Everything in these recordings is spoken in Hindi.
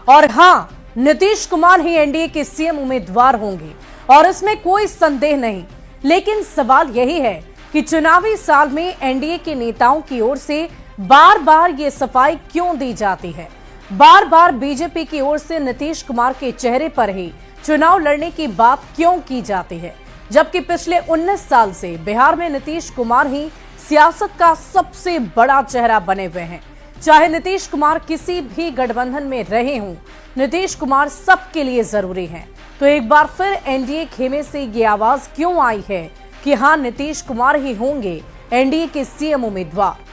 और हाँ, नीतीश कुमार ही एनडीए के सीएम उम्मीदवार होंगे और इसमें कोई संदेह नहीं। लेकिन सवाल यही है कि चुनावी साल में एनडीए के नेताओं की ओर से बार बार ये सफाई क्यों दी जाती है। बार बार बीजेपी की ओर से नीतीश कुमार के चेहरे पर ही चुनाव लड़ने की बात क्यों की जाती है, जबकि पिछले 19 साल से बिहार में नीतीश कुमार ही सियासत का सबसे बड़ा चेहरा बने हुए हैं। चाहे नीतीश कुमार किसी भी गठबंधन में रहे हों, नीतीश कुमार सबके लिए जरूरी हैं। तो एक बार फिर एनडीए खेमे से ये आवाज क्यों आई है कि हां, नीतीश कुमार ही होंगे एनडीए के सीएम उम्मीदवार।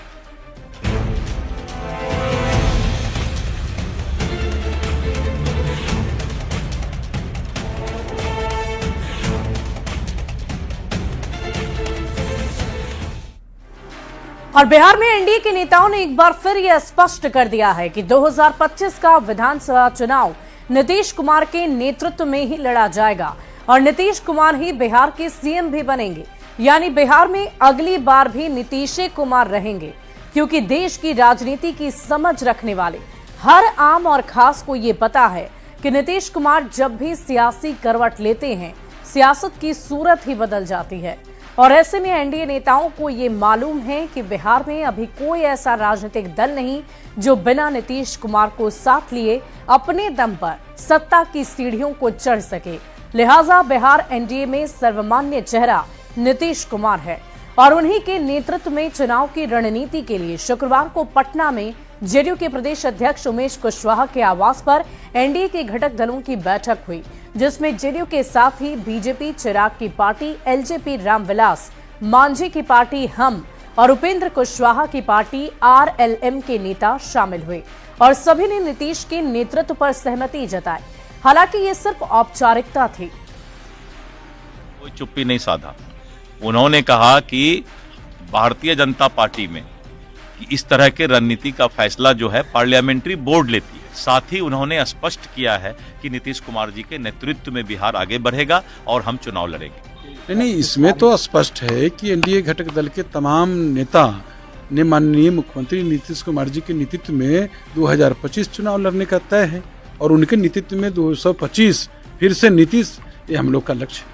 और बिहार में एनडीए के नेताओं ने एक बार फिर यह स्पष्ट कर दिया है कि 2025 का विधानसभा चुनाव नीतीश कुमार के नेतृत्व में ही लड़ा जाएगा और नीतीश कुमार ही बिहार के सीएम भी बनेंगे। यानी बिहार में अगली बार भी नीतीश कुमार रहेंगे, क्योंकि देश की राजनीति की समझ रखने वाले हर आम और खास को ये पता है कि नीतीश कुमार जब भी सियासी करवट लेते हैं, सियासत की सूरत ही बदल जाती है। और ऐसे में एनडीए नेताओं को ये मालूम है कि बिहार में अभी कोई ऐसा राजनीतिक दल नहीं जो बिना नीतीश कुमार को साथ लिए अपने दम पर सत्ता की सीढ़ियों को चढ़ सके। लिहाजा बिहार एनडीए में सर्वमान्य चेहरा नीतीश कुमार है और उन्हीं के नेतृत्व में चुनाव की रणनीति के लिए शुक्रवार को पटना में जेडीयू के प्रदेश अध्यक्ष उमेश कुशवाहा के आवास पर एनडीए के घटक दलों की बैठक हुई, जिसमें जेडीयू के साथ ही बीजेपी, चिराग की पार्टी एलजेपी, रामविलास मांझी की पार्टी हम और उपेंद्र कुशवाहा की पार्टी आरएलएम के नेता शामिल हुए और सभी ने नीतीश के नेतृत्व पर सहमति जताई। हालांकि ये सिर्फ औपचारिकता थी। कोई चुप्पी नहीं साधा। उन्होंने कहा कि भारतीय जनता पार्टी में कि इस तरह के रणनीति का फैसला जो है पार्लियामेंट्री बोर्ड लेती है। साथ ही उन्होंने स्पष्ट किया है कि नीतीश कुमार जी के नेतृत्व में बिहार आगे बढ़ेगा और हम चुनाव लड़ेंगे। नहीं, इसमें तो स्पष्ट है कि एनडीए घटक दल के तमाम नेता ने माननीय मुख्यमंत्री नीतीश कुमार जी के नेतृत्व में 2025 चुनाव लड़ने का तय है और उनके नेतृत्व में 225 फिर से नीतीश, ये हम लोग का लक्ष्य है।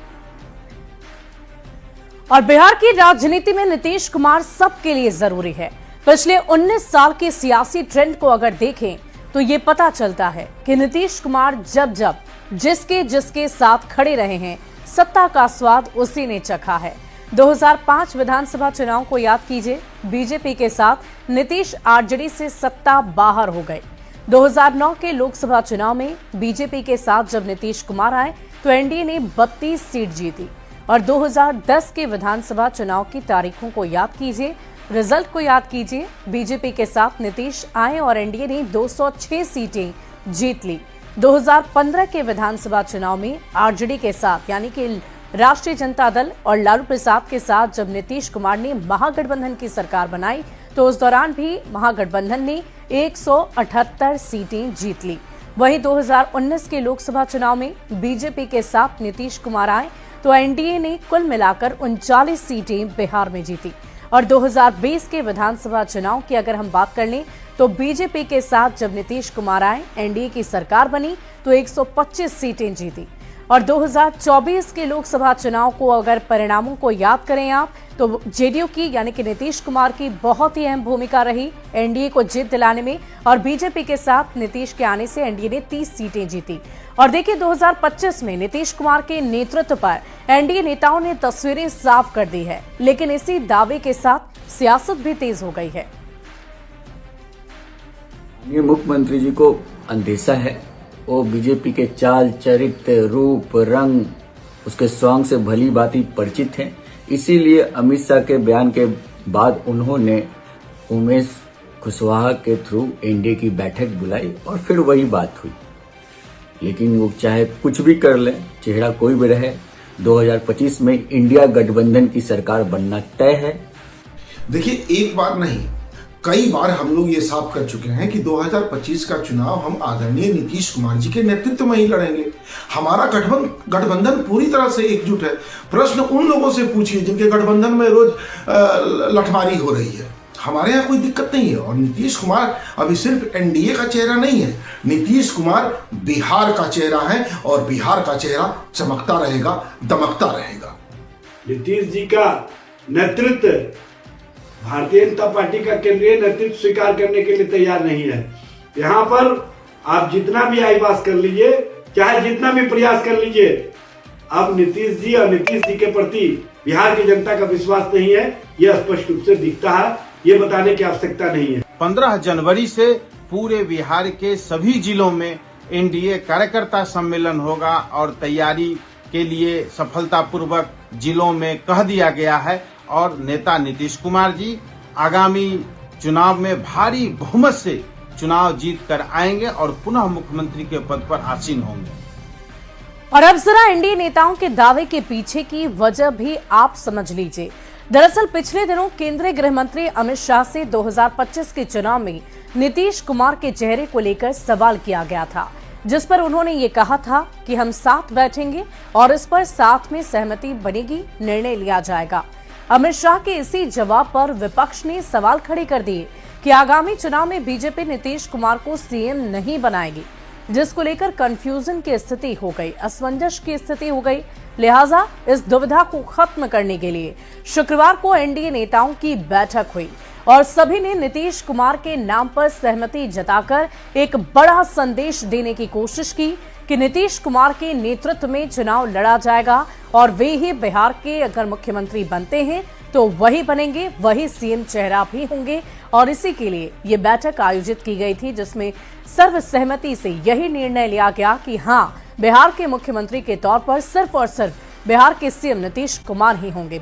और बिहार की राजनीति में नीतीश कुमार सबके लिए जरूरी है। पिछले 19 साल के सियासी ट्रेंड को अगर देखें तो ये पता चलता है कि नीतीश कुमार जब जब जिसके साथ खड़े रहे हैं, सत्ता का स्वाद उसी ने चखा है। 2005 विधानसभा चुनाव को याद कीजिए, बीजेपी के साथ नीतीश आरजेडी से सत्ता बाहर हो गए। 2009 के लोकसभा चुनाव में बीजेपी के साथ जब नीतीश कुमार आए तो एनडीए ने 32 सीट जीती और 2010 के विधानसभा चुनाव की तारीखों को याद कीजिए, रिजल्ट को याद कीजिए। बीजेपी के साथ नीतीश आए और एनडीए ने 206 सीटें जीत ली। 2015 के विधानसभा चुनाव में आरजेडी के साथ यानी कि राष्ट्रीय जनता दल और लालू प्रसाद के साथ जब नीतीश कुमार ने महागठबंधन की सरकार बनाई तो उस दौरान भी महागठबंधन ने 178 सीटें जीत ली। वहीं 2019 के लोकसभा चुनाव में बीजेपी के साथ नीतीश कुमार आए तो एनडीए ने कुल मिलाकर 39 सीटें बिहार में जीती। और 2020 के विधानसभा चुनाव की अगर हम बात कर लें तो बीजेपी के साथ जब नीतीश कुमार आए, एनडीए की सरकार बनी तो 125 सीटें जीती। और 2024 के लोकसभा चुनाव को अगर परिणामों को याद करें आप तो जेडीयू की यानी कि नीतीश कुमार की बहुत ही अहम भूमिका रही एनडीए को जीत दिलाने में और बीजेपी के साथ नीतीश के आने से एनडीए ने 30 सीटें जीती। और देखिए 2025 में नीतीश कुमार के नेतृत्व पर एनडीए नेताओं ने तस्वीरें साफ कर दी है, लेकिन इसी दावे के साथ सियासत भी तेज हो गई है। ये मुख्यमंत्री जी को अंदेशा है, वो बीजेपी के चाल चरित्र रूप रंग उसके स्वांग से भली भांति परिचित हैं। इसीलिए अमित शाह के बयान के बाद उन्होंने उमेश कुशवाहा के थ्रू एनडीए की बैठक बुलाई और फिर वही बात हुई। लेकिन वो चाहे कुछ भी कर ले, चेहरा कोई भी रहे, 2025 में इंडिया गठबंधन की सरकार बनना तय है। देखिए, एक बार नहीं कई बार हम लोग ये साफ कर चुके हैं कि 2025 का चुनाव हम आदरणीय नीतीश कुमार जी के नेतृत्व में ही लड़ेंगे। हमारा गठबंधन पूरी तरह से एकजुट है। प्रश्न उन लोगों से पूछिए जिनके गठबंधन में रोज लठमारी हो रही है। हमारे यहाँ कोई दिक्कत नहीं है। और नीतीश कुमार अभी सिर्फ एनडीए का चेहरा नहीं है, नीतीश कुमार बिहार का चेहरा है और बिहार का चेहरा चमकता रहेगा, दमकता रहेगा। नीतीश जी का नेतृत्व भारतीय जनता पार्टी का केंद्रीय नेतृत्व स्वीकार करने के लिए तैयार नहीं है। यहाँ पर आप जितना भी आईवास कर लीजिए, चाहे जितना भी प्रयास कर लीजिए, अब नीतीश जी और नीतीश जी के प्रति बिहार की जनता का विश्वास नहीं है, यह स्पष्ट रूप से दिखता है। ये बताने की आवश्यकता नहीं है। 15 जनवरी से पूरे बिहार के सभी जिलों में एनडीए कार्यकर्ता सम्मेलन होगा और तैयारी के लिए सफलतापूर्वक जिलों में कह दिया गया है और नेता नीतीश कुमार जी आगामी चुनाव में भारी बहुमत से चुनाव जीत कर आएंगे और पुनः मुख्यमंत्री के पद पर आसीन होंगे। और अब जरा एनडीए नेताओं के दावे के पीछे की वजह भी आप समझ लीजिए। दरअसल पिछले दिनों केंद्रीय गृह मंत्री अमित शाह से 2025 के चुनाव में नीतीश कुमार के चेहरे को लेकर सवाल किया गया था, जिस पर उन्होंने ये कहा था कि हम साथ बैठेंगे और इस पर साथ में सहमति बनेगी, निर्णय लिया जाएगा। अमित शाह के इसी जवाब पर विपक्ष ने सवाल खड़े कर दिए कि आगामी चुनाव में बीजेपी नीतीश कुमार को सीएम नहीं बनाएगी, जिसको लेकर कंफ्यूजन की स्थिति हो गई, असमंजस की स्थिति हो गई। लिहाजा इस दुविधा को खत्म करने के लिए शुक्रवार को एनडीए नेताओं की बैठक हुई और सभी ने नीतीश कुमार के नाम पर सहमति जताकर एक बड़ा संदेश देने की कोशिश की कि नीतीश कुमार के नेतृत्व में चुनाव लड़ा जाएगा और वे ही बिहार के अगर मुख्यमंत्री बनते हैं तो वही बनेंगे, वही सीएम चेहरा भी होंगे। और इसी के लिए ये बैठक आयोजित की गई थी, जिसमें सर्वसहमति से यही निर्णय लिया गया कि हाँ, बिहार के मुख्यमंत्री के तौर पर सिर्फ और सिर्फ बिहार के सीएम नीतीश कुमार ही होंगे।